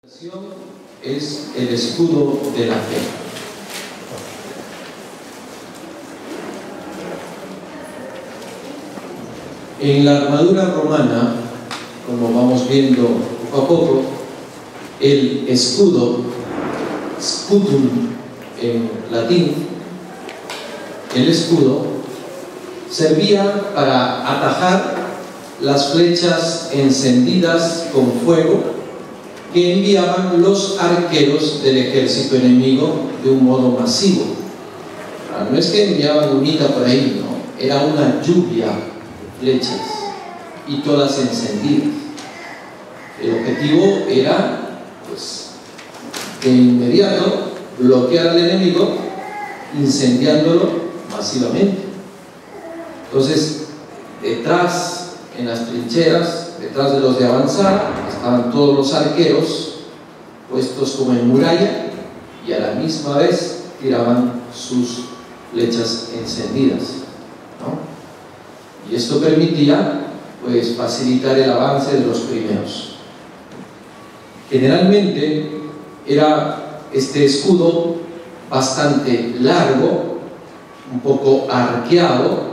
Es el escudo de la fe. En la armadura romana, como vamos viendo poco a poco, el escudo, scudum en latín, el escudo servía para atajar las flechas encendidas con fuego que enviaban los arqueros del ejército enemigo de un modo masivo. No es que enviaban unita por ahí, no, era una lluvia de flechas y todas encendidas. El objetivo era, pues, de inmediato bloquear al enemigo incendiándolo masivamente. Entonces, detrás, en las trincheras, detrás de los de avanzada, estaban todos los arqueros puestos como en muralla y a la misma vez tiraban sus flechas encendidas, ¿no? Y esto permitía, pues, facilitar el avance de los primeros. Generalmente era este escudo bastante largo, un poco arqueado,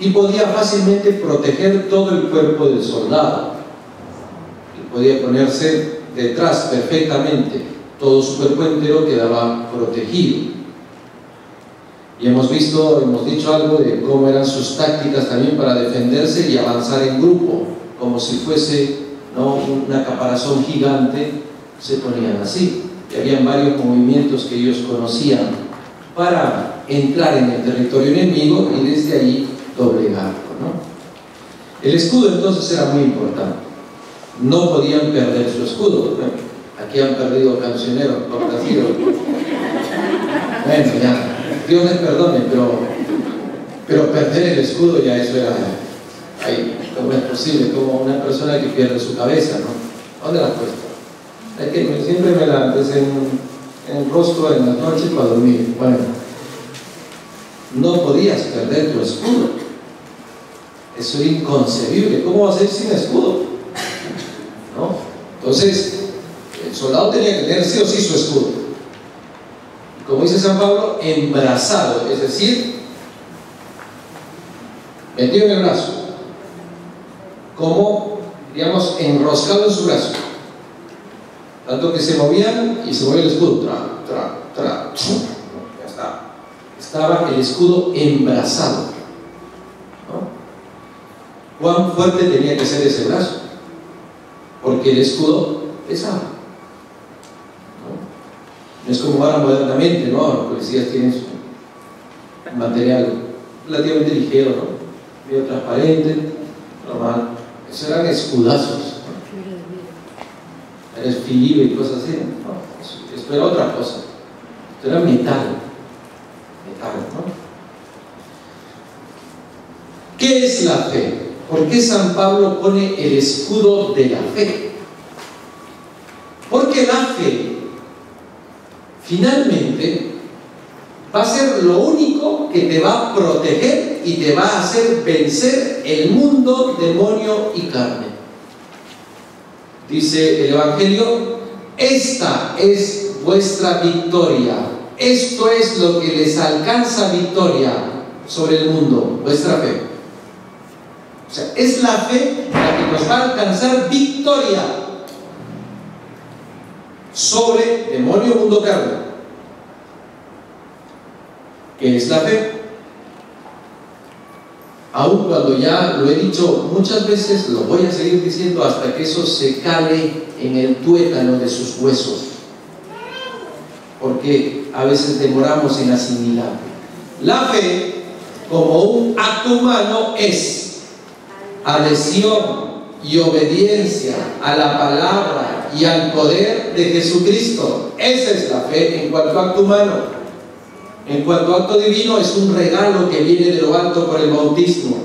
y podía fácilmente proteger todo el cuerpo del soldado. Y podía ponerse detrás perfectamente, todo su cuerpo entero quedaba protegido. Y hemos dicho algo de cómo eran sus tácticas también para defenderse y avanzar en grupo, como si fuese, ¿no?, una caparazón gigante. Se ponían así, y habían varios movimientos que ellos conocían para entrar en el territorio enemigo y desde ahí doblegarlo, ¿no? El escudo entonces era muy importante. No podían perder su escudo. Bueno, aquí han perdido cancioneros por nacido. Bueno, ya, Dios les perdone, pero perder el escudo, ya eso era, ahí, ¿cómo es posible? Como una persona que pierde su cabeza, ¿no? ¿Dónde la has puesto? Es que siempre me la puse en el rostro en las noches para dormir. Bueno, no podías perder tu escudo. Eso era inconcebible. ¿Cómo va a ser sin escudo? ¿No? Entonces, el soldado tenía que tener sí o sí su escudo. Como dice San Pablo, embrazado, es decir, metido en el brazo, como, digamos, enroscado en su brazo, tanto que se movían y se movía el escudo, ya está. Estaba el escudo embrazado, ¿no? ¿Cuán fuerte tenía que ser ese brazo? Porque el escudo pesaba, ¿no? No es como ahora modernamente, ¿no? Los policías tienen su material relativamente ligero, ¿no? Medio transparente, normal. Eso eran escudazos, ¿no? Era filibe y cosas así, ¿no? Esto era otra cosa. Esto era metal, ¿no? ¿Qué es la fe? ¿Por qué San Pablo pone el escudo de la fe? Porque la fe finalmente va a ser lo único que te va a proteger y te va a hacer vencer el mundo, demonio y carne. Dice el Evangelio: esta es vuestra victoria. Esto es lo que les alcanza victoria sobre el mundo, vuestra fe. O sea, es la fe la que nos va a alcanzar victoria sobre demonio, mundo, carne. ¿Qué es la fe? Aun cuando ya lo he dicho muchas veces, lo voy a seguir diciendo hasta que eso se cale en el tuétano de sus huesos, porque a veces demoramos en asimilar. La fe, como un acto humano, es adhesión y obediencia a la palabra y al poder de Jesucristo. Esa es la fe en cuanto a acto humano. En cuanto a acto divino, es un regalo que viene de lo alto por el bautismo.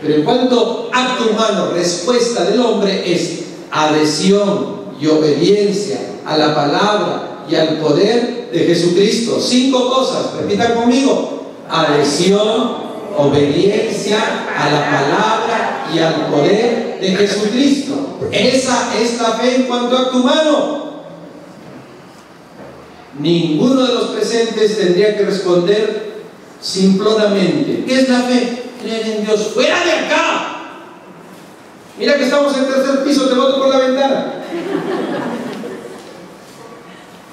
Pero en cuanto a acto humano, respuesta del hombre es adhesión y obediencia a la palabra y al poder de Jesucristo. 5 cosas, repitan conmigo: adhesión, obediencia a la palabra y al poder de Jesucristo. Esa es la fe en cuanto a acto humano. Ninguno de los presentes tendría que responder simplonamente: ¿qué es la fe? Creer en Dios. ¡Fuera de acá! Mira que estamos en el tercer piso, te boto por la ventana.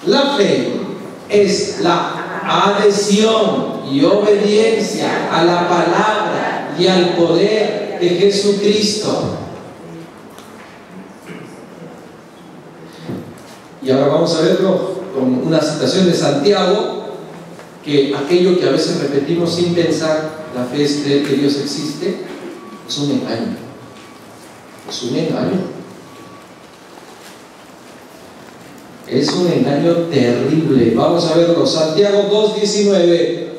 La fe es la adhesión y obediencia a la palabra y al poder de Jesucristo. Y ahora vamos a verlo con una citación de Santiago, que aquello que a veces repetimos sin pensar, la fe es creer que Dios existe, es un engaño. Es un engaño. Es un engaño terrible. Vamos a verlo. Santiago 2:19.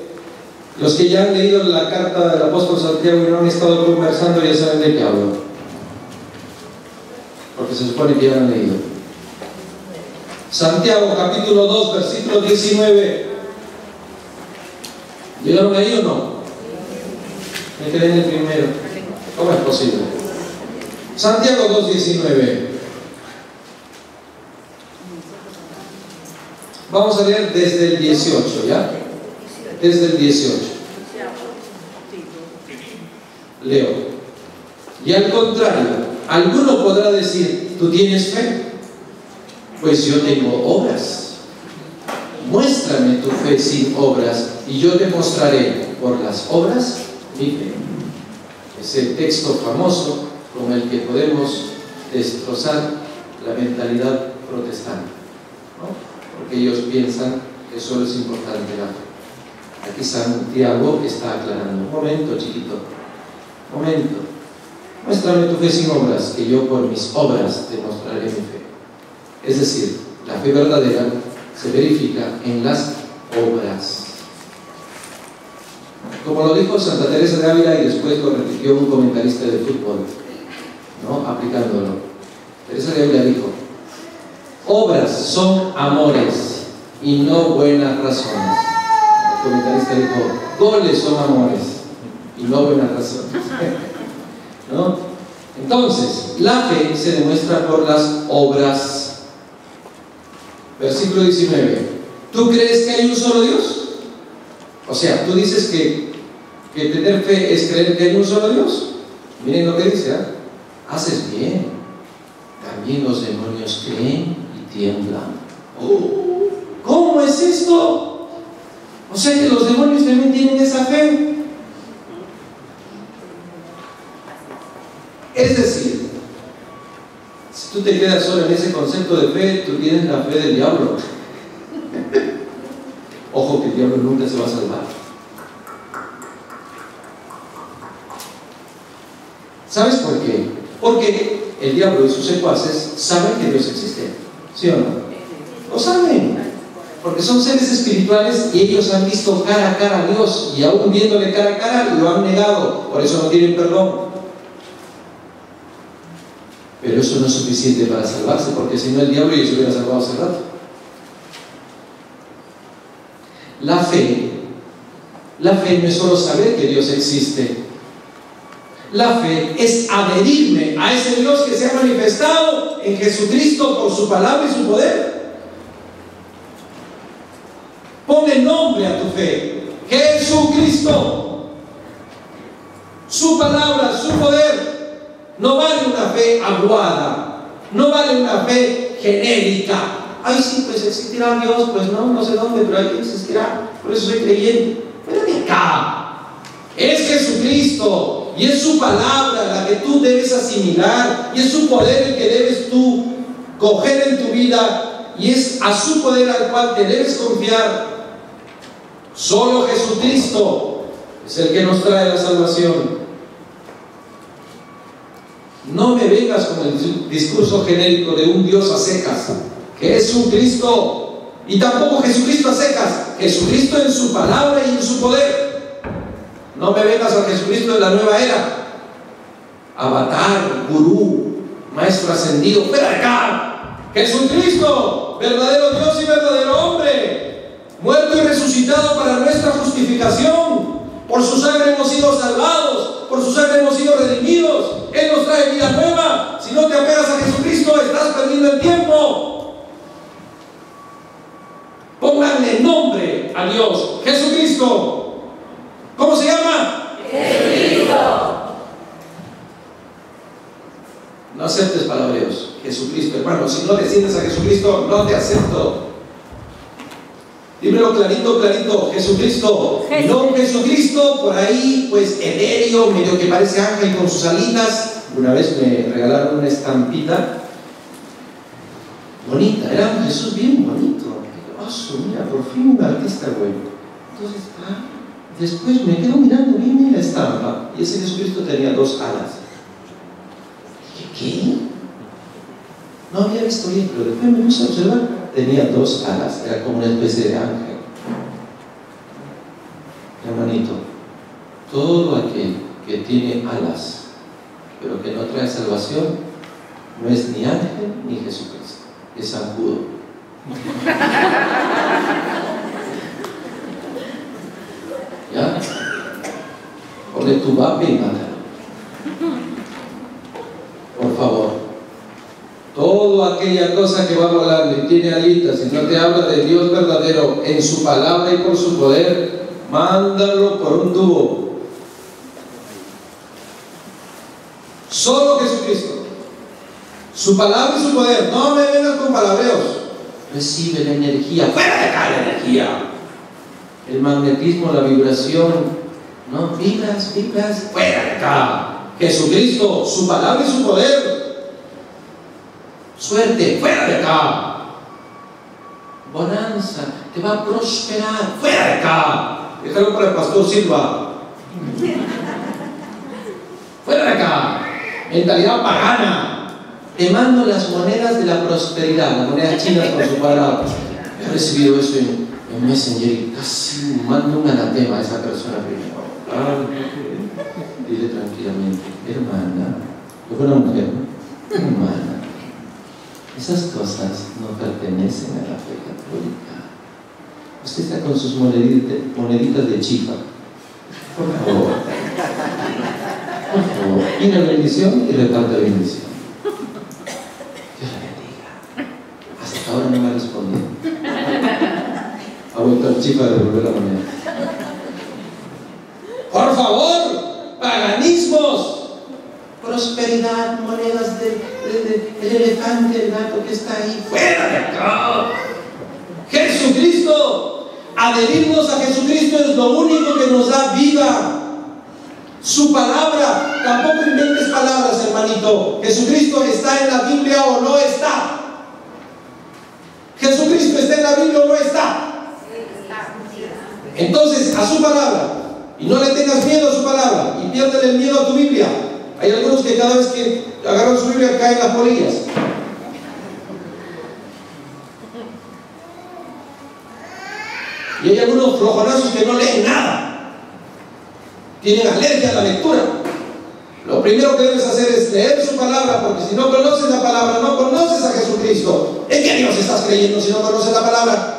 Los que ya han leído la carta del apóstol Santiago y no han estado conversando ya saben de qué hablo, porque se supone que ya lo han leído. Santiago capítulo 2 versículo 19. ¿Llegaron ahí o no? Me quedé en el primero. ¿Cómo es posible? Santiago 2:19. Vamos a leer desde el 18, ¿ya? Desde el 18. Leo. Y al contrario, alguno podrá decir: ¿tú tienes fe? Pues yo tengo obras. Muéstrame tu fe sin obras y yo te mostraré por las obras mi fe. Es el texto famoso con el que podemos destrozar la mentalidad protestante, ¿no? Porque ellos piensan que solo es importante la fe. Aquí Santiago está aclarando: un momento, chiquito, un momento, muéstrame tu fe sin obras, que yo por mis obras te mostraré mi fe. Es decir, la fe verdadera se verifica en las obras. Como lo dijo Santa Teresa de Ávila y después lo repitió un comentarista de fútbol, ¿no? Aplicándolo. Teresa de Ávila dijo: obras son amores y no buenas razones. El comentarista dijo: goles son amores y no buenas razones. ¿No? Entonces, la fe se demuestra por las obras. Versículo 19. ¿Tú crees que hay un solo Dios? O sea, tú dices que tener fe es creer que hay un solo Dios. Miren lo que dice, ¿eh? Haces bien. También los demonios creen y tiemblan. ¿Cómo es esto? O sea que los demonios también tienen esa fe. Es decir, si tú te quedas solo en ese concepto de fe, tú tienes la fe del diablo. Ojo que el diablo nunca se va a salvar. ¿Sabes por qué? Porque el diablo y sus secuaces saben que Dios existe, ¿sí o no? Lo saben, porque son seres espirituales y ellos han visto cara a cara a Dios, y aún viéndole cara a cara lo han negado, por eso no tienen perdón. Pero eso no es suficiente para salvarse, porque si no el diablo ya se hubiera salvado hace rato. La fe no es solo saber que Dios existe. La fe es adherirme a ese Dios que se ha manifestado en Jesucristo por su palabra y su poder. Ponle nombre a tu fe: Jesucristo. Su palabra, su poder. No vale una fe aguada, no vale una fe genérica. Ay, sí, pues existirá Dios, pues no sé dónde, pero ahí existirá, por eso soy creyente. Pero de acá, es Jesucristo y es su palabra la que tú debes asimilar, y es su poder el que debes tú coger en tu vida, y es a su poder al cual te debes confiar. Solo Jesucristo es el que nos trae la salvación. No me vengas con el discurso genérico de un Dios a secas, que es un Cristo, y tampoco Jesucristo a secas, Jesucristo en su palabra y en su poder. No me vengas a Jesucristo de la nueva era, avatar, gurú, maestro ascendido. ¡Fuera de acá! Jesucristo, verdadero Dios y verdadero hombre, muerto y resucitado para nuestra justificación. Por su sangre hemos sido salvados, por su sangre hemos sido redimidos. Él nos trae vida nueva. Si no te apegas a estás perdiendo el tiempo. Pónganle nombre a Dios. Jesucristo. ¿Cómo se llama? Jesucristo. No aceptes palabreos. Jesucristo, hermano. Si no desciendes a Jesucristo, no te acepto. Dímelo clarito, clarito. Jesucristo. No Jesucristo por ahí, pues etéreo, medio que parece ángel con sus alitas. Una vez me regalaron una estampita bonita. Era un Jesús bien bonito. Mira, por fin un artista bueno. Entonces, después me quedo mirando bien la estampa y ese Jesucristo tenía 2 alas. ¿Qué? No había visto bien, pero después me puse a observar. Tenía 2 alas, era como una especie de ángel. Hermanito, todo aquel que tiene alas, pero que no trae salvación, no es ni ángel ni Jesucristo, es zancudo. ¿Ya? Ponle tu vape y mátalo. Por favor. Toda aquella cosa que va volando y tiene alitas y no te habla de Dios verdadero en su palabra y por su poder, mándalo por un tubo. Solo Jesucristo, su palabra y su poder. No me vengas con palabreos. Recibe la energía, fuera de acá la energía, el magnetismo, la vibración, ¿no? Vibras, fuera de acá. Jesucristo, su palabra y su poder. Suerte, fuera de acá. Bonanza, te va a prosperar, fuera de acá. Déjalo para el pastor Silva. Fuera de acá. Mentalidad pagana. Te mando las monedas de la prosperidad, las monedas chinas con su cuadrado. He recibido eso en Messenger y casi mando un anatema a esa persona primero. Dile tranquilamente, hermana, yo fui una mujer, hermana, esas cosas no pertenecen a la fe católica. Usted está con sus moneditas de chifa. Por favor. Por favor. Pida bendición y reparte bendición. Dios la bendiga. Hasta ahora no me ha respondido. Ha vuelto al chifa de devolver la moneda. Por favor, paganismos. Prosperidad, monedas del elefante, el gato que está ahí. ¡Fuera de acá! Jesucristo. Adherirnos a Jesucristo es lo único que nos da vida. Su palabra. Tampoco inventes palabras, hermanito. Jesucristo está en la Biblia o no está. Jesucristo está en la Biblia o no está. Entonces, a su palabra. Y no le tengas miedo a su palabra. Y piérdele el miedo a tu Biblia. Hay algunos que cada vez que agarran su Biblia caen las polillas. Y hay algunos flojonazos que no leen nada. Tienen alergia a la lectura. Lo primero que debes hacer es leer su palabra, porque si no conoces la palabra, no conoces a Jesucristo. ¿En qué Dios estás creyendo si no conoces la palabra?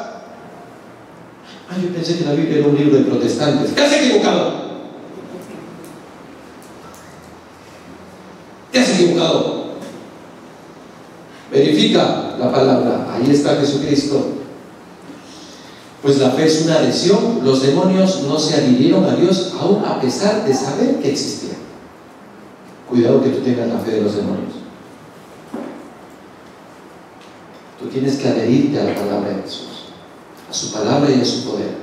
Yo pensé que la Biblia era un libro de protestantes. ¡Te has equivocado! ¡Te has equivocado! Verifica la palabra. Ahí está Jesucristo. Pues la fe es una adhesión. Los demonios no se adhirieron a Dios aún a pesar de saber que existía. Cuidado que tú tengas la fe de los demonios. Tú tienes que adherirte a la palabra de Jesús, a su palabra y a su poder.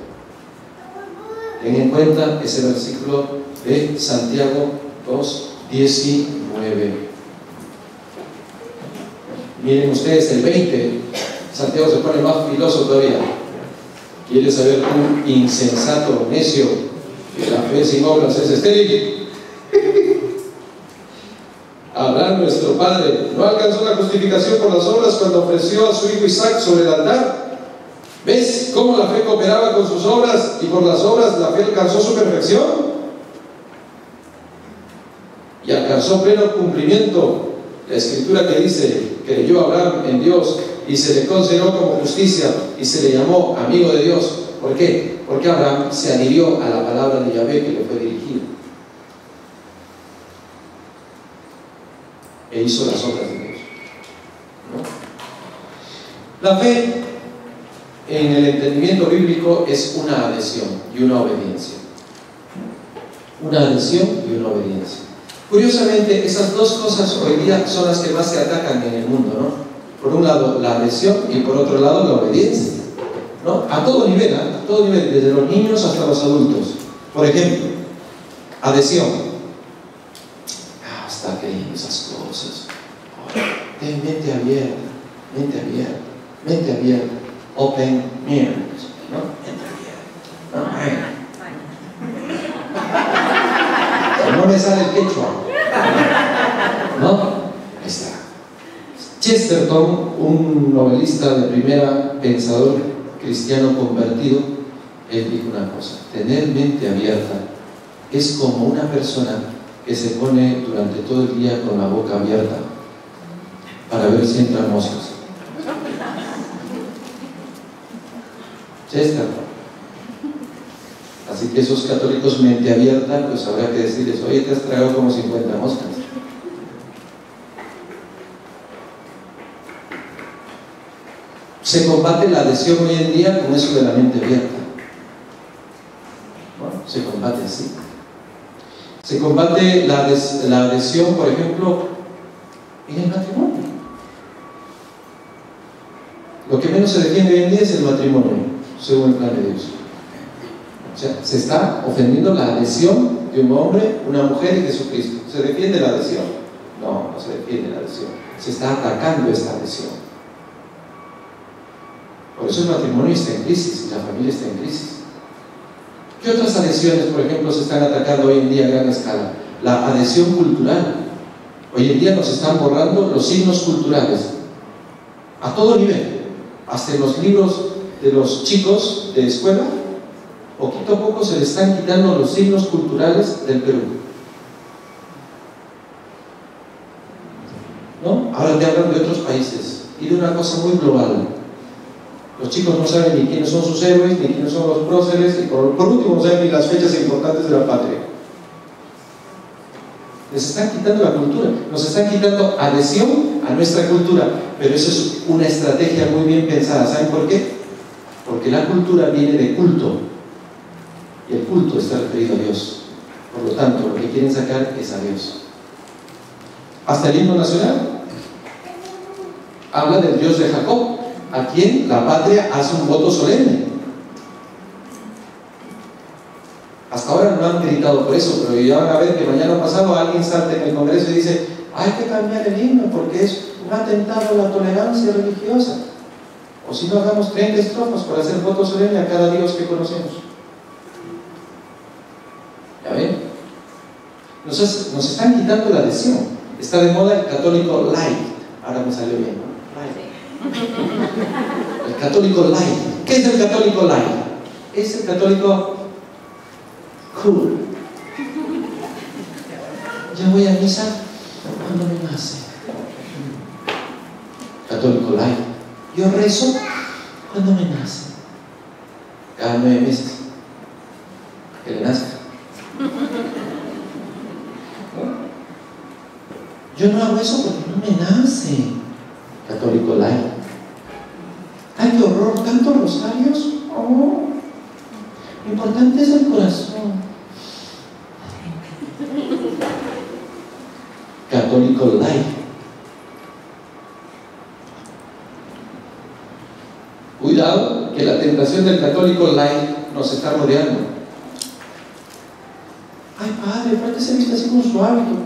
Ten en cuenta ese versículo de Santiago 2:19. Miren ustedes el 20. Santiago se pone más filoso todavía. ¿Quieres saber tú, insensato, necio, que la fe sin obras es estéril? Abraham, nuestro padre, no alcanzó la justificación por las obras cuando ofreció a su hijo Isaac sobre el altar. ¿Ves cómo la fe cooperaba con sus obras y por las obras la fe alcanzó su perfección? Y alcanzó pleno cumplimiento la escritura que dice: creyó Abraham en Dios y se le consideró como justicia y se le llamó amigo de Dios. ¿Por qué? Porque Abraham se adhirió a la palabra de Yahvé que le fue dirigida e hizo las obras de Dios, ¿no? La fe, en el entendimiento bíblico, es una adhesión y una obediencia. Una adhesión y una obediencia. Curiosamente, esas dos cosas hoy día son las que más se atacan en el mundo, ¿no? Por un lado, la adhesión y por otro lado, la obediencia, ¿no? A todo nivel, a todo nivel, desde los niños hasta los adultos. Por ejemplo, adhesión. Está creyendo esas cosas. Ten mente abierta, mente abierta, mente abierta. Open mind, ¿no? Mente abierta. No me sale el quechua, ¿no? Ahí está. Chesterton, un novelista de primera, pensador cristiano convertido, él dijo una cosa: tener mente abierta es como una persona que se pone durante todo el día con la boca abierta para ver si entran moscas. Chesterton. Así que esos católicos mente abierta, pues habrá que decirles: oye, te has tragado como 50 moscas. Se combate la adhesión hoy en día con eso de la mente abierta. Bueno, se combate así. Se combate la adhesión, por ejemplo, en el matrimonio. Lo que menos se defiende hoy en día es el matrimonio, según el plan de Dios. O sea, se está ofendiendo la adhesión de un hombre, una mujer y Jesucristo. ¿Se defiende la adhesión? No, no se defiende la adhesión. Se está atacando esta adhesión. Por eso el matrimonio está en crisis y la familia está en crisis. ¿Qué otras adhesiones, por ejemplo, se están atacando hoy en día a gran escala? La adhesión cultural. Hoy en día nos están borrando los signos culturales a todo nivel, hasta en los libros de los chicos de escuela. Poquito a poco se le están quitando los signos culturales del Perú, ¿no? Ahora te hablan de otros países y de una cosa muy global. Los chicos no saben ni quiénes son sus héroes, ni quiénes son los próceres, y por último no saben ni las fechas importantes de la patria. Les están quitando la cultura, nos están quitando adhesión a nuestra cultura, pero eso es una estrategia muy bien pensada. ¿Saben por qué? Porque la cultura viene de culto, y el culto está referido a Dios. Por lo tanto, lo que quieren sacar es a Dios. Hasta el himno nacional habla del Dios de Jacob, a quien la patria hace un voto solemne. Hasta ahora no han gritado por eso, pero ya van a ver que mañana pasado alguien salta en el Congreso y dice: hay que cambiar el himno porque es un atentado a la tolerancia religiosa. O si no, hagamos 30 estrofas para hacer voto solemne a cada Dios que conocemos. ¿Ya ven? Nos están quitando la adhesión. Está de moda el católico light. Ahora me salió bien, ¿no? El católico light. ¿Qué es el católico light? Es el católico cool. Yo voy a misa cuando me nace. Católico light. Yo rezo cuando me nace. Cada 9 meses que le nazca. Yo no hago eso porque no me nace. Católico light. ¡Ay, qué horror! ¿Tantos rosarios? Oh, lo importante es el corazón. Católico light. Cuidado, que la tentación del católico light nos está rodeando. Ay, padre, ¿por qué se viste así con su hábito?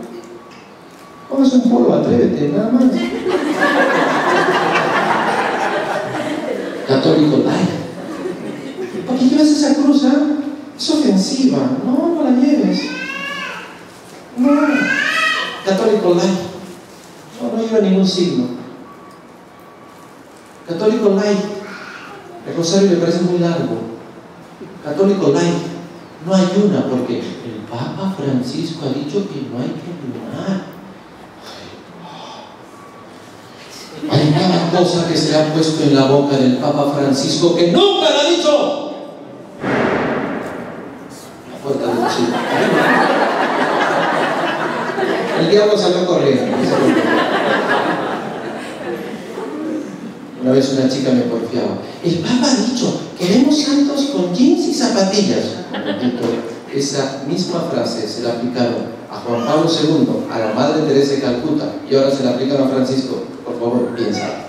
Póngase un polo, atrévete, nada más. Católico light. ¿Por qué llevas esa cruz? Es ofensiva. No, no la lleves. No. Católico light. No lleva ningún signo. Católico light. El rosario le parece muy largo. Católico light. No ayuna porque el Papa Francisco ha dicho que no hay que ayunar. Hay cada cosa que se le ha puesto en la boca del Papa Francisco que nunca la ha dicho. La puerta del chico. El diablo salió corriendo. Una vez una chica me porfiaba: el Papa ha dicho, queremos santos con jeans y zapatillas. Esa misma frase se la aplicaron a Juan Pablo II, a la Madre Teresa de Calcuta, y ahora se la aplican a Francisco. Por favor, piensa.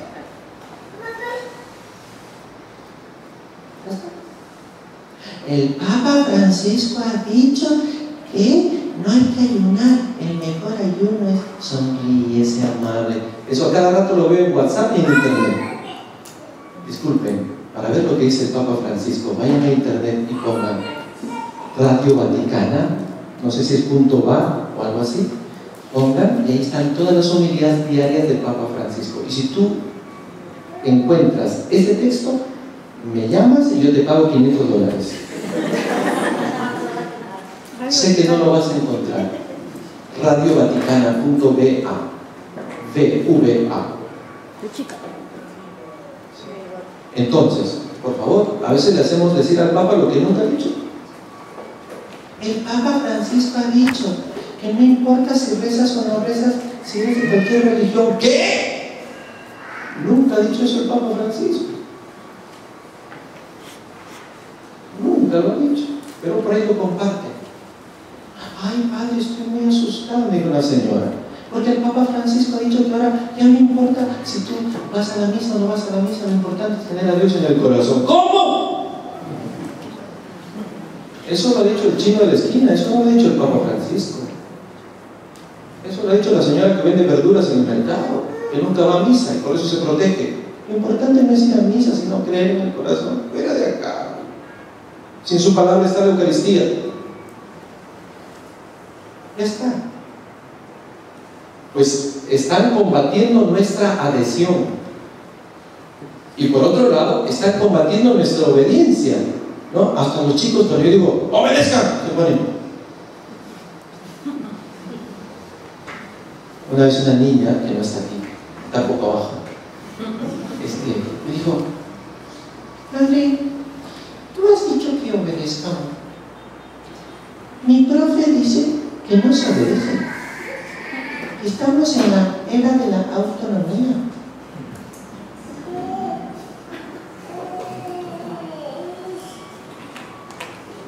El Papa Francisco ha dicho que no hay que ayunar, el mejor ayuno es sonríe, sea amable. Eso a cada rato lo veo en WhatsApp y en internet. Disculpen, para ver lo que dice el Papa Francisco, vayan a internet y pongan Radio Vaticana, no sé si es .va o algo así, pongan y ahí están todas las homilías diarias del Papa Francisco. Y si tú encuentras ese texto, me llamas y yo te pago $500. Sé que no lo vas a encontrar. Radiovaticana.va, VA. Entonces, por favor, a veces le hacemos decir al Papa lo que nunca ha dicho. El Papa Francisco ha dicho que no importa si rezas o no rezas, si eres de cualquier religión. ¿Qué? Nunca ha dicho eso el Papa Francisco. Nunca lo ha dicho, pero por ahí lo comparte. Ay, padre, estoy muy asustada, me dijo una señora, porque el Papa Francisco ha dicho que ahora ya no importa si tú vas a la misa o no vas a la misa, lo importante es tener a Dios en el corazón. ¿Cómo? Eso lo ha dicho el chino de la esquina, eso no lo ha dicho el Papa Francisco. Eso lo ha dicho la señora que vende verduras en el mercado, que nunca va a misa y por eso se protege. Lo importante no es ir a misa, sino creer en el corazón. Fuera de acá. Sin su palabra está la Eucaristía. Ya está. Pues están combatiendo nuestra adhesión. Y por otro lado, están combatiendo nuestra obediencia, ¿no? Hasta los chicos, cuando yo digo, ¡obedezcan!, se ponen. Una vez una niña, que no está aquí, está un poco abajo, me dijo: padre, tú has dicho que obedezcan. Mi profe dice que no se obedece. Estamos en la era de la autonomía.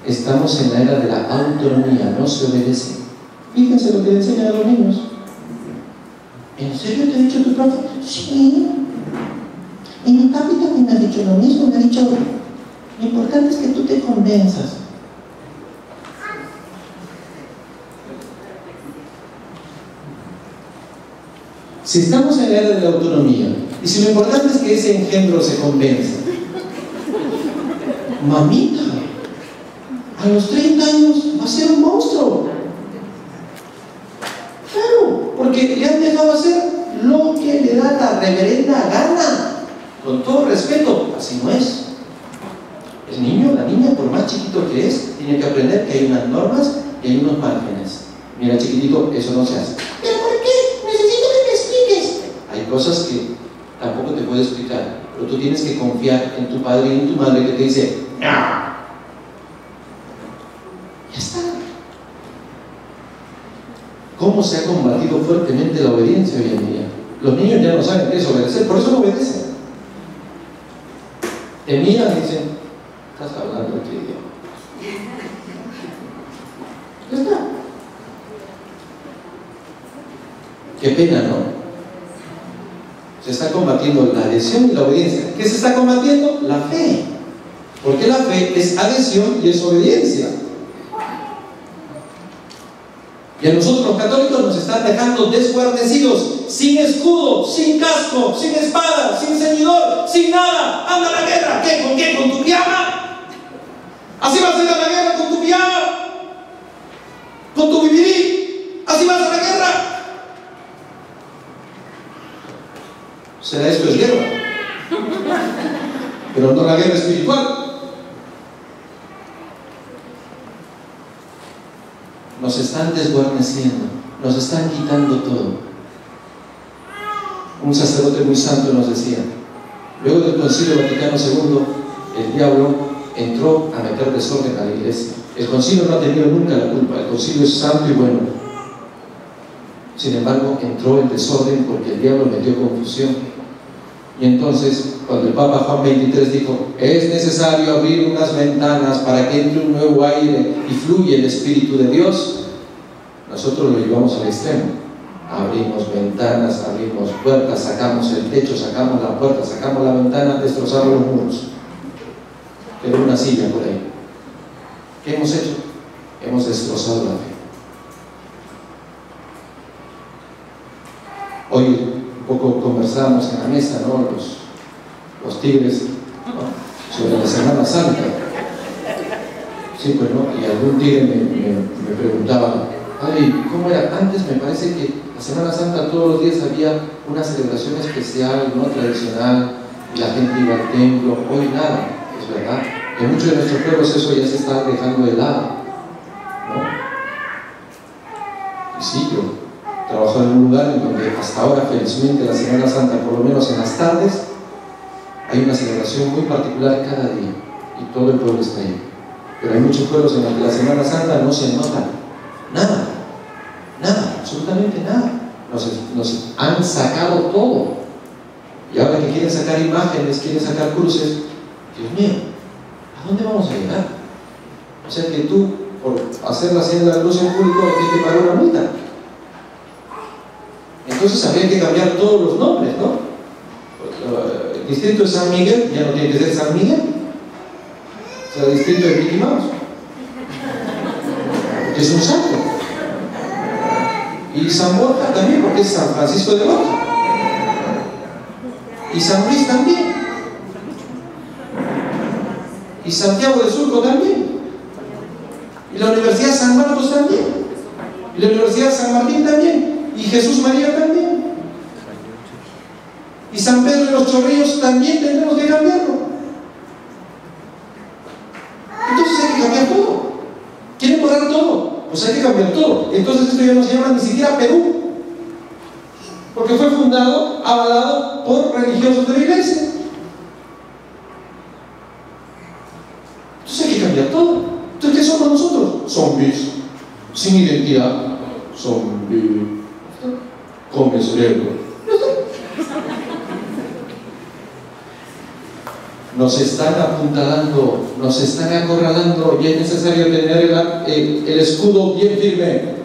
Estamos en la era de la autonomía, no se obedece. Fíjense lo que le enseñan a los niños. ¿En serio te ha dicho tu profe? Sí. Y mi papi también me ha dicho lo mismo, me ha dicho, lo importante es que tú te convenzas. Si estamos en la era de la autonomía, y si lo importante es que ese engendro se convenza, mamita, a los 30 años va a ser un monstruo. Claro, porque le han dejado hacer lo que le da la reverenda gana. Con todo respeto, así no es. El niño, la niña, por más chiquito que es, tiene que aprender que hay unas normas y hay unos márgenes. Mira, chiquitito, eso no se hace. ¿Pero por qué? Necesito que me expliques. Hay cosas que tampoco te puedo explicar, pero tú tienes que confiar en tu padre y en tu madre que te dice, ¡no! Ya está. ¿Cómo se ha combatido fuertemente la obediencia hoy en día? Los niños ya no saben qué es obedecer, por eso no obedecen. Te miran y dicen, estás hablando de tu idioma. Ya está. Qué pena, ¿no? Se está combatiendo la adhesión y la obediencia. ¿Qué se está combatiendo? La fe. Porque la fe es adhesión y es obediencia. Y a nosotros los católicos nos están dejando desguarnecidos, sin escudo, sin casco, sin espada, sin ceñidor, sin nada. Anda a la guerra. ¿Qué? ¿Con qué? ¿Con tu pijama? ¿Así vas a ir a la guerra con tu pijama? ¿Con tu vivirí? ¿Así vas a la guerra? Será esto es guerra, pero no la guerra espiritual. Nos están desguarneciendo, nos están quitando todo. Un sacerdote muy santo nos decía, luego del Concilio Vaticano II, el diablo entró a meter desorden a la iglesia. El concilio no ha tenido nunca la culpa, el concilio es santo y bueno. Sin embargo, entró el desorden porque el diablo metió confusión. Y entonces Cuando el Papa Juan XXIII dijo, es necesario abrir unas ventanas para que entre un nuevo aire y fluya el Espíritu de Dios, nosotros lo llevamos al extremo. Abrimos ventanas, abrimos puertas, sacamos el techo, sacamos la puerta, sacamos la ventana, destrozamos los muros. Quedó una silla por ahí. ¿Qué hemos hecho? Hemos destrozado la fe. Hoy un poco conversamos en la mesa, ¿no? Los tigres, ¿no? Sobre la Semana Santa. Sí, pues no, y algún tigre me preguntaba, ay, ¿cómo era? Antes me parece que la Semana Santa todos los días había una celebración especial, no tradicional, y la gente iba al templo. Hoy nada, es verdad. En muchos de nuestros pueblos eso ya se está dejando de lado, ¿no? Y sí, yo trabajo en un lugar en donde hasta ahora, felizmente, la Semana Santa, por lo menos en las tardes, hay una celebración muy particular cada día, y todo el pueblo está ahí. Pero hay muchos pueblos en los que la Semana Santa no se nota nada, nada, absolutamente nada. Nos han sacado todo. Y ahora que quieren sacar imágenes, quieren sacar cruces, Dios mío, ¿a dónde vamos a llegar? O sea que tú, por hacer la señal de la cruz en público, tienes que pagar una multa. Entonces habría que cambiar todos los nombres, ¿no? El distrito de San Miguel ya no tiene que ser San Miguel, o sea, el distrito de Mickey Mouse, porque es un santo. Y San Borja también, porque es San Francisco de Borja. Y San Luis también. Y Santiago de Surco también. Y la Universidad San Marcos también. Y la Universidad San Martín también. Y Jesús María también. Y San Pedro de los Chorrillos también tendremos que cambiarlo. Entonces hay que cambiar todo. ¿Quieren borrar todo? Pues hay que cambiar todo. Entonces esto ya no se llama ni siquiera Perú, porque fue fundado, avalado por religiosos de la iglesia. Entonces hay que cambiar todo. Entonces, ¿qué somos nosotros? Zombies, sin identidad. Zombie, come cerebro. Nos están apuntalando, nos están acorralando, y es necesario tener el escudo bien firme.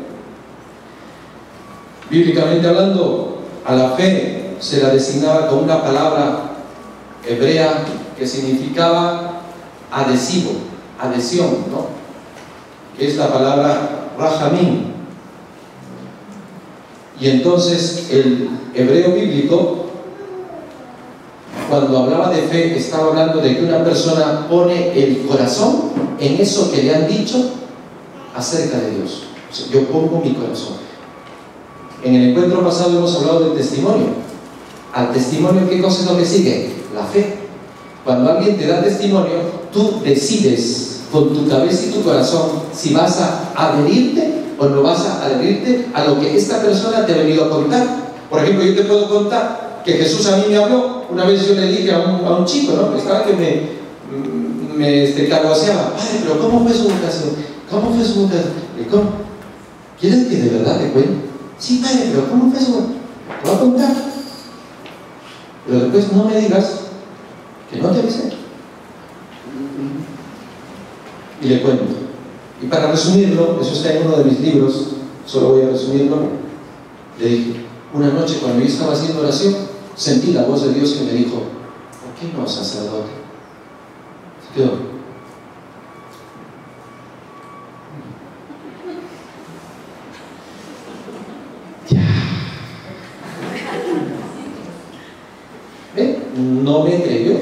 Bíblicamente hablando, a la fe se la designaba con una palabra hebrea que significaba adhesivo, adhesión, ¿no? Que es la palabra rajamín. Y entonces el hebreo bíblico, cuando hablaba de fe, estaba hablando de que una persona pone el corazón en eso que le han dicho acerca de Dios. O sea, yo pongo mi corazón. En el encuentro pasado hemos hablado del testimonio. Al testimonio, ¿qué cosa es lo que sigue? La fe. Cuando alguien te da testimonio, tú decides con tu cabeza y tu corazón si vas a adherirte o no vas a adherirte a lo que esta persona te ha venido a contar. Por ejemplo, yo te puedo contar que Jesús a mí me habló. Una vez yo le dije a un chico, ¿no?, que estaba que me cargoseaba, padre, pero ¿cómo fue su vocación? ¿Cómo fue su vocación? ¿Cómo? ¿Quieres que de verdad te cuente? Sí, padre, pero ¿cómo fue su vocación? Te voy a contar. Pero después no me digas que no te avisé. Y le cuento. Y para resumirlo, eso está en uno de mis libros, solo voy a resumirlo. Le dije, una noche cuando yo estaba haciendo oración, sentí la voz de Dios que me dijo, ¿por qué no, sacerdote? Se quedó. Ya. ¿Ve? No me creyó,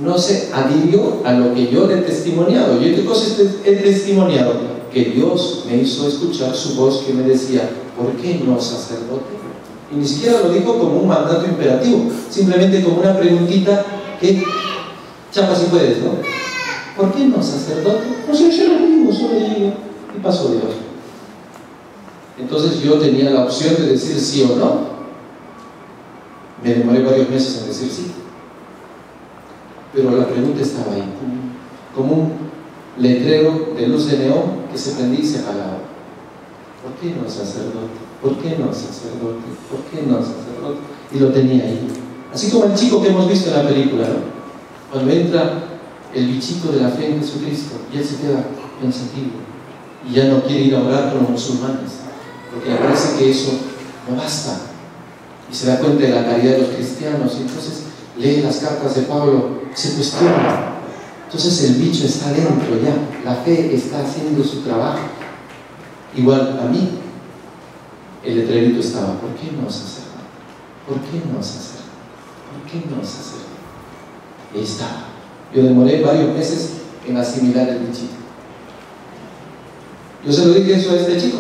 no se adhirió a lo que yo le he testimoniado. Yo qué cosa he testimoniado, que Dios me hizo escuchar su voz que me decía, ¿por qué no, sacerdote? Y ni siquiera lo dijo como un mandato imperativo, simplemente como una preguntita que, chapa si puedes, ¿no? ¿Por qué no, sacerdote? No sé, yo lo digo, solo digo. Y pasó Dios. Entonces yo tenía la opción de decir sí o no. Me demoré varios meses en decir sí. Pero la pregunta estaba ahí, como un letrero de luz de neón que se prendía y se apagaba. ¿Por qué no, sacerdote? ¿Por qué no, sacerdote? ¿Por qué no, sacerdote? Y lo tenía ahí, Así como el chico que hemos visto en la película, ¿no? Cuando entra el bichito de la fe en Jesucristo y él se queda pensativo y ya no quiere ir a orar con los musulmanes porque le parece que eso no basta, y se da cuenta de la caridad de los cristianos, y entonces lee las cartas de Pablo, se cuestiona. Entonces el bicho está dentro ya, la fe está haciendo su trabajo. Igual a mí el letrerito estaba: ¿por qué no se acerca? ¿Por qué no se acerca? ¿Por qué no se acerca? Y ahí estaba. Yo demoré varios meses en asimilar el bichito. Yo se lo dije eso a este chico,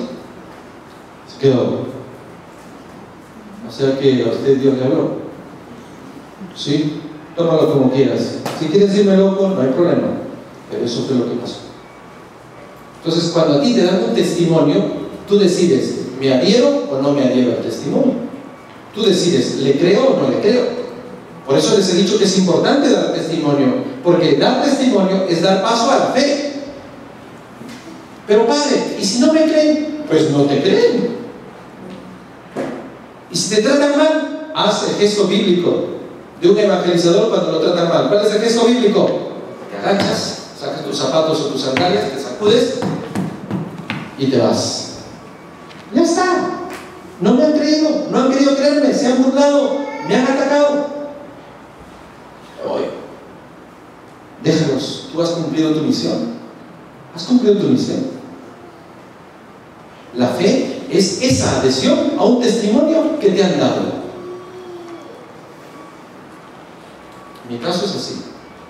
se quedó. O sea que a usted Dios le habló. Sí, tómalo como quieras. Si quieres decirme loco, no hay problema, pero eso fue lo que pasó. Entonces, cuando a ti te dan un testimonio, tú decides: ¿me adhiero o no me adhiero al testimonio? Tú decides: ¿le creo o no le creo? Por eso les he dicho que es importante dar testimonio, porque dar testimonio es dar paso a la fe. Pero padre, ¿y si no me creen? Pues no te creen. Y si te tratan mal, haz el gesto bíblico de un evangelizador cuando lo tratan mal. ¿Cuál es el gesto bíblico? Te agachas, sacas tus zapatos o tus sandalias, te sacudes y te vas. Ya está. No me han creído, no han querido creerme, se han burlado, me han atacado. Oye, déjalos, tú has cumplido tu misión. Has cumplido tu misión. La fe es esa adhesión a un testimonio que te han dado. Mi caso es así.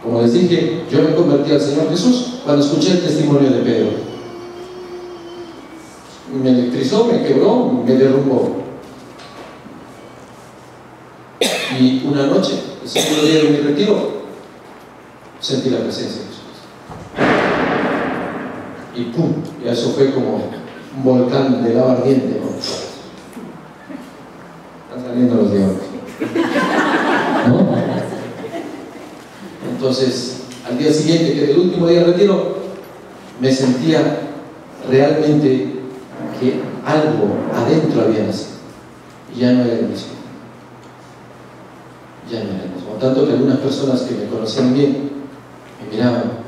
Como les dije, yo me convertí al Señor Jesús cuando escuché el testimonio de Pedro. Me electrizó, me quebró, me derrumbó. Y una noche, el segundo día de mi retiro, sentí la presencia de Jesús. Y pum, y eso fue como un volcán de lava ardiente, ¿no? Están saliendo los diablos, ¿no? Entonces, al día siguiente, que era el último día de retiro, me sentía realmente que algo adentro había nacido. Y ya no era el mismo. Ya no era el mismo. Tanto que algunas personas que me conocían bien me miraban: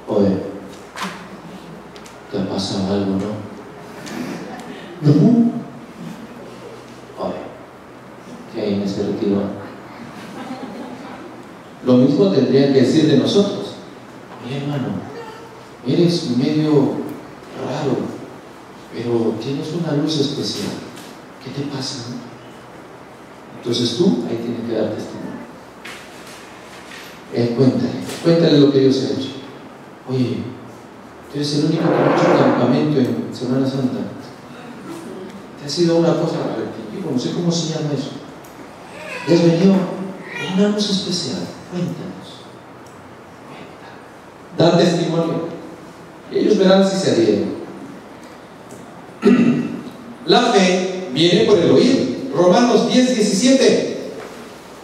oye, ¿te ha pasado algo, no? No. Oye, ¿qué hay en ese retiro? Lo mismo tendrían que decir de nosotros: mi hermano, eres medio raro, pero tienes una luz especial. ¿Qué te pasa, no? Entonces tú ahí tienes que dar testimonio. Cuéntale lo que Dios ha hecho. Oye, tú eres el único que ha hecho campamento en Semana Santa. Te ha sido una cosa, no sé cómo se llama eso. Y has venido con una luz especial. Cuéntanos. Dan testimonio. Y ellos verán si se adhieren. La fe viene por el oír. Romanos 10:17.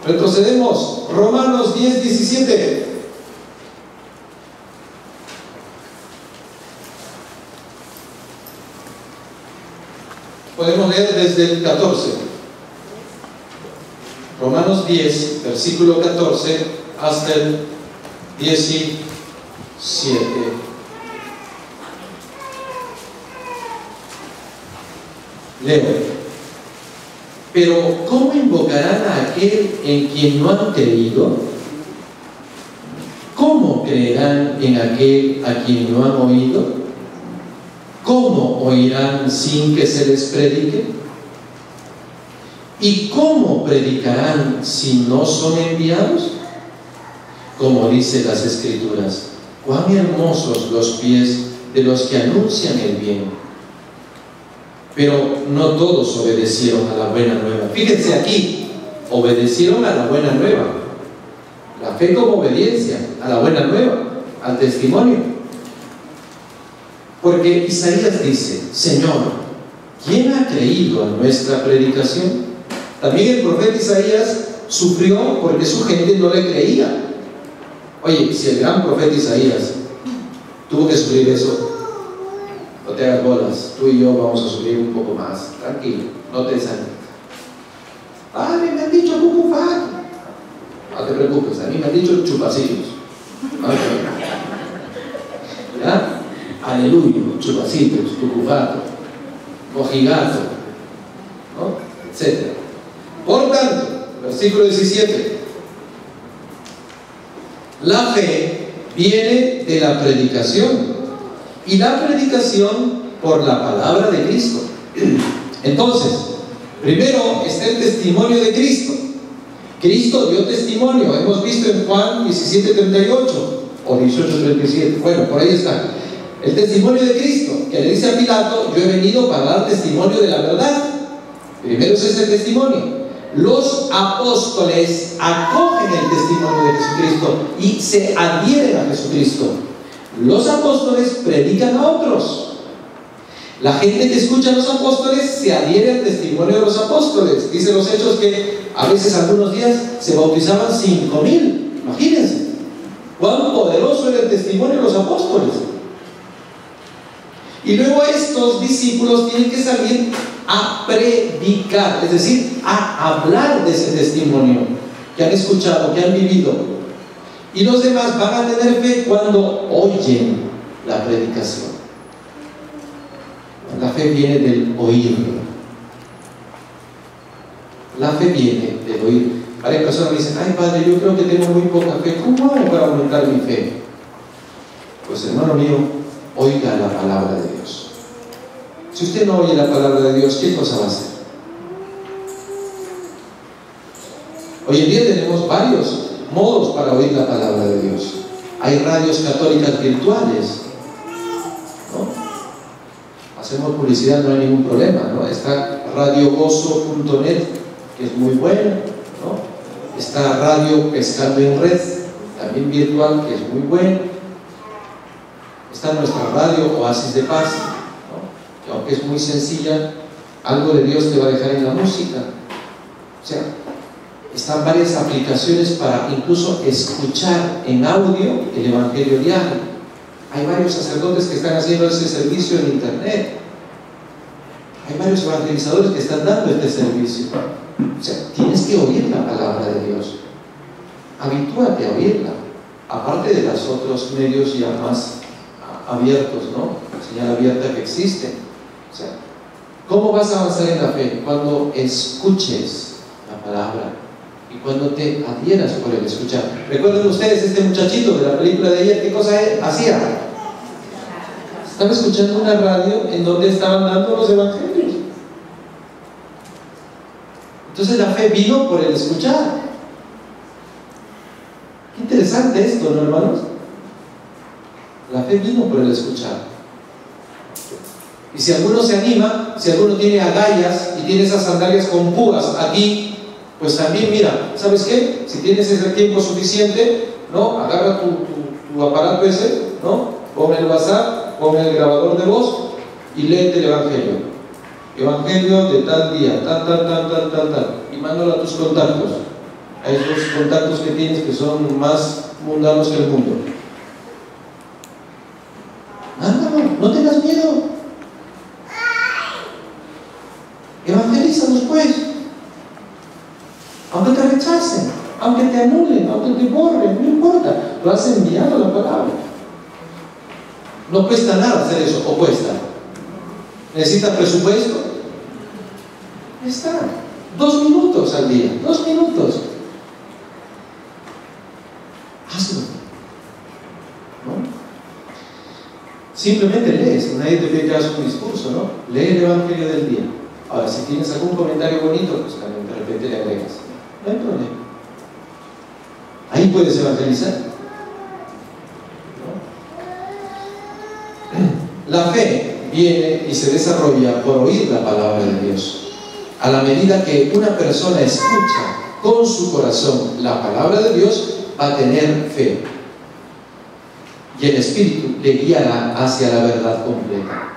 Retrocedemos. Romanos 10:17. Podemos leer desde el 14. Romanos 10, versículo 14 hasta el 17. Leo. Pero ¿cómo invocarán a aquel en quien no han creído? ¿Cómo creerán en aquel a quien no han oído? ¿Cómo oirán sin que se les predique? ¿Y cómo predicarán si no son enviados? Como dice las Escrituras: cuán hermosos los pies de los que anuncian el bien. Pero no todos obedecieron a la buena nueva. Fíjense aquí, obedecieron a la buena nueva. La fe como obediencia a la buena nueva, al testimonio. Porque Isaías dice: Señor, ¿quién ha creído a nuestra predicación? También el profeta Isaías sufrió porque su gente no le creía. Oye, si el gran profeta Isaías tuvo que sufrir eso, no te hagas bolas, tú y yo vamos a sufrir un poco más. Tranquilo, no te desanimes. Padre, me han dicho cucufato. No te preocupes, a mí me han dicho chupacillos. ¿Ya? Aleluya, chupacillos, cucufato, mojigato, ¿no? Etc. Por tanto, versículo 17, la fe viene de la predicación, y la predicación por la palabra de Cristo. Entonces, primero está el testimonio de Cristo. Cristo dio testimonio, hemos visto en Juan 17:38 o 18:37, bueno, por ahí está. El testimonio de Cristo, que le dice a Pilato: yo he venido para dar testimonio de la verdad. Primero es ese testimonio. Los apóstoles acogen el testimonio de Jesucristo y se adhieren a Jesucristo. Los apóstoles predican a otros. La gente que escucha a los apóstoles se adhiere al testimonio de los apóstoles. Dice los Hechos que a veces algunos días se bautizaban 5,000. Imagínense cuán poderoso era el testimonio de los apóstoles. Y luego estos discípulos tienen que salir a predicar, es decir, a hablar de ese testimonio que han escuchado, que han vivido. Y los demás van a tener fe cuando oyen la predicación. La fe viene del oír. La fe viene del oír. Varias personas me dicen: ay, padre, yo creo que tengo muy poca fe. ¿Cómo hago para aumentar mi fe? Pues, hermano mío, oiga la palabra de Dios. Si usted no oye la palabra de Dios, ¿qué cosa va a hacer? Hoy en día tenemos varios modos para oír la palabra de Dios. Hay radios católicas virtuales, ¿no? Hacemos publicidad, no hay ningún problema, ¿no? Está radiogozo.net, que es muy bueno, ¿no? Está Radio Pescando en Red, también virtual, que es muy bueno. Está nuestra radio Oasis de Paz, ¿no? Que aunque es muy sencilla, algo de Dios te va a dejar en la música. O sea, están varias aplicaciones para incluso escuchar en audio el Evangelio diario. Hay varios sacerdotes que están haciendo ese servicio en internet. Hay varios evangelizadores que están dando este servicio. O sea, tienes que oír la palabra de Dios. Habitúate a oírla. Aparte de los otros medios ya más abiertos, ¿no? Señal abierta que existen. O sea, ¿cómo vas a avanzar en la fe? Cuando escuches la palabra y cuando te adhieras por el escuchar. ¿Recuerdan ustedes este muchachito de la película de ayer? ¿Qué cosa hacía? Estaba escuchando una radio en donde estaban dando los evangelios. Entonces la fe vino por el escuchar. Qué interesante esto, ¿no, hermanos? La fe vino por el escuchar. Y si alguno se anima, si alguno tiene agallas y tiene esas sandalias con púas aquí, pues también, mira, ¿sabes qué? Si tienes ese tiempo suficiente, ¿no? Agarra tu aparato ese, ¿no? Pon el WhatsApp, pon el grabador de voz y léete el Evangelio. Evangelio de tal día, tal. Y mándalo a tus contactos. A esos contactos que tienes que son más mundanos que el mundo. Mándalo, no tengas miedo. Evangelízalos pues. Aunque te rechacen, aunque te anulen, aunque te borren, no importa, lo has enviado la palabra. No cuesta nada hacer eso, o cuesta. ¿Necesitas presupuesto? Está. 2 minutos al día, 2 minutos. Hazlo. ¿No? Simplemente lees, nadie te pide que hagas un discurso, ¿no? Lee el Evangelio del día. Ahora, si tienes algún comentario bonito, pues también de repente le agregas. No hay problema. Ahí puedes evangelizar. ¿No? La fe viene y se desarrolla por oír la palabra de Dios. A la medida que una persona escucha con su corazón la palabra de Dios, va a tener fe. Y el Espíritu le guiará hacia la verdad completa.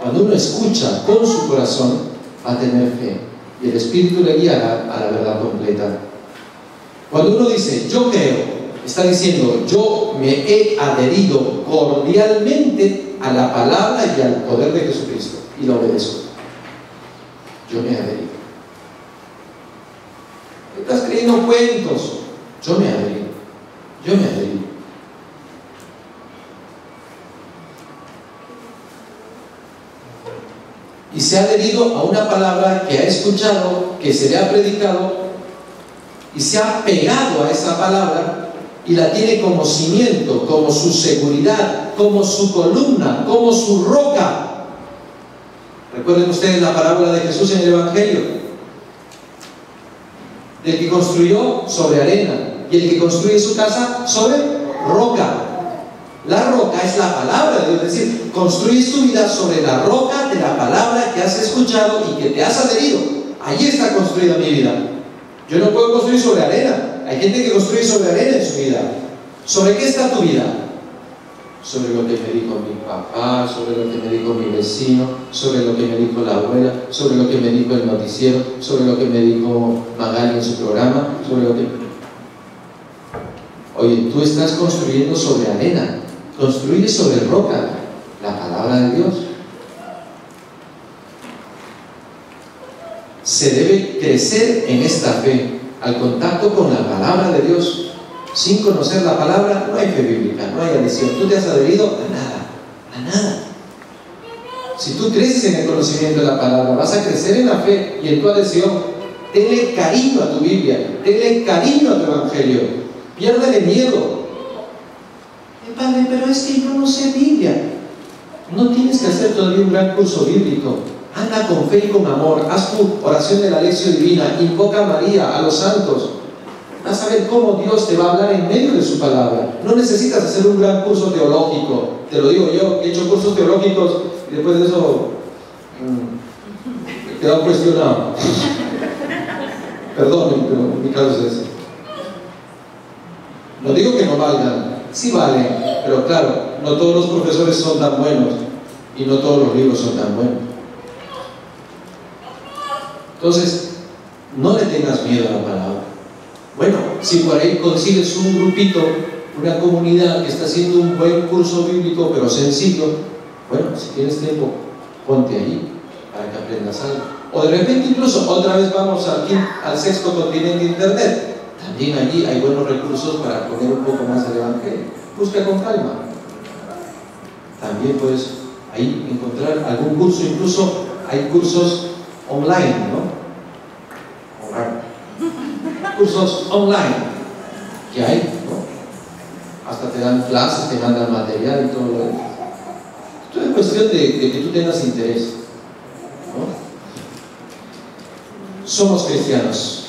Cuando uno escucha con su corazón, va a tener fe. Y el Espíritu le guiará a la verdad completa. Cuando uno dice, yo creo, está diciendo, yo me he adherido cordialmente a la palabra y al poder de Jesucristo y lo obedezco. Yo me he adherido. cuentos. Yo me adherí. Y se ha adherido a una palabra que ha escuchado, que se le ha predicado, y se ha pegado a esa palabra y la tiene como cimiento, como su seguridad, como su columna, como su roca. Recuerden ustedes la parábola de Jesús en el Evangelio, del que construyó sobre arena y el que construye su casa sobre roca. La roca es la palabra de Dios, es decir, construyes tu vida sobre la roca de la palabra que has escuchado y que te has adherido. Allí está construida mi vida. Yo no puedo construir sobre arena. Hay gente que construye sobre arena en su vida. ¿Sobre qué está tu vida? Sobre lo que me dijo mi papá, sobre lo que me dijo mi vecino, sobre lo que me dijo la abuela, sobre lo que me dijo el noticiero, sobre lo que me dijo Magali en su programa, sobre lo que... Oye, tú estás construyendo sobre arena. Construye sobre roca, la palabra de Dios. Se debe crecer en esta fe, al contacto con la palabra de Dios. Sin conocer la palabra no hay fe bíblica, no hay adhesión. Tú te has adherido a nada. Si tú creces en el conocimiento de la palabra, vas a crecer en la fe y en tu adhesión. Tenle cariño a tu Biblia, tenle cariño a tu Evangelio. Piérdele miedo. Padre, pero es que yo no sé Biblia. No tienes que hacer todavía un gran curso bíblico. Anda con fe y con amor. Haz tu oración de la lección divina. Invoca a María, a los santos. Vas a ver cómo Dios te va a hablar en medio de su palabra. No necesitas hacer un gran curso teológico. Te lo digo yo, he hecho cursos teológicos y después de eso he quedado cuestionado. Perdón, pero mi caso es ese. No digo que no valgan. Sí valen, pero claro, no todos los profesores son tan buenos y no todos los libros son tan buenos. Entonces, no le tengas miedo a la palabra. Bueno, si por ahí consigues un grupito, una comunidad que está haciendo un buen curso bíblico, pero sencillo, bueno, si tienes tiempo, ponte ahí para que aprendas algo. O de repente incluso, otra vez vamos aquí al sexto continente internet. También allí hay buenos recursos para poner un poco más del Evangelio. Busca con calma. También puedes ahí encontrar algún curso, incluso hay cursos online, ¿no? Cursos online que hay, ¿no? Hasta te dan clases, te mandan material y todo lo demás. Esto es cuestión de que tú tengas interés, ¿no? Somos cristianos.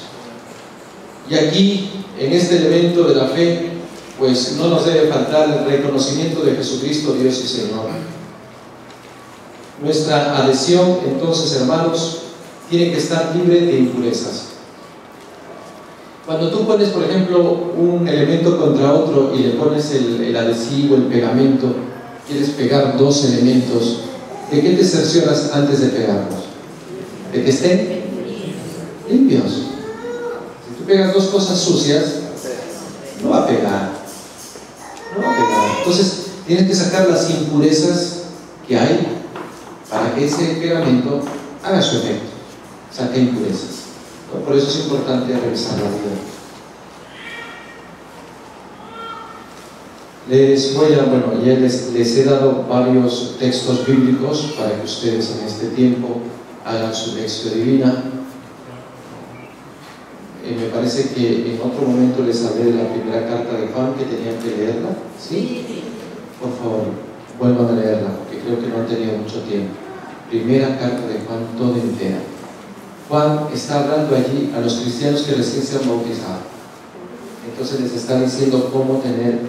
Y aquí, en este elemento de la fe, pues no nos debe faltar el reconocimiento de Jesucristo, Dios y Señor. Nuestra adhesión, entonces, hermanos, tiene que estar libre de impurezas. Cuando tú pones, por ejemplo, un elemento contra otro y le pones el adhesivo, el pegamento, quieres pegar dos elementos, ¿de qué te cercioras antes de pegarlos? De que estén limpios. Pegas dos cosas sucias, no va a pegar. Entonces tienes que sacar las impurezas que hay para que ese pegamento haga su efecto, saque impurezas, ¿no? Por eso es importante revisar la vida. Les he dado varios textos bíblicos para que ustedes en este tiempo hagan su lección divina. Me parece que en otro momento les hablé de la primera carta de Juan, que tenían que leerla. ¿Sí? Por favor, vuelvan a leerla, porque creo que no han tenido mucho tiempo. Primera carta de Juan, toda entera. Juan está hablando allí a los cristianos que recién se han bautizado. Entonces les está diciendo cómo tener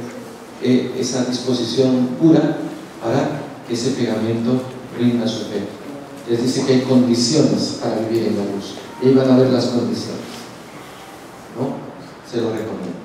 esa disposición pura para que ese pegamento rinda su efecto. Les dice que hay condiciones para vivir en la luz. Y ahí van a ver las condiciones, ¿no? Se lo recomiendo.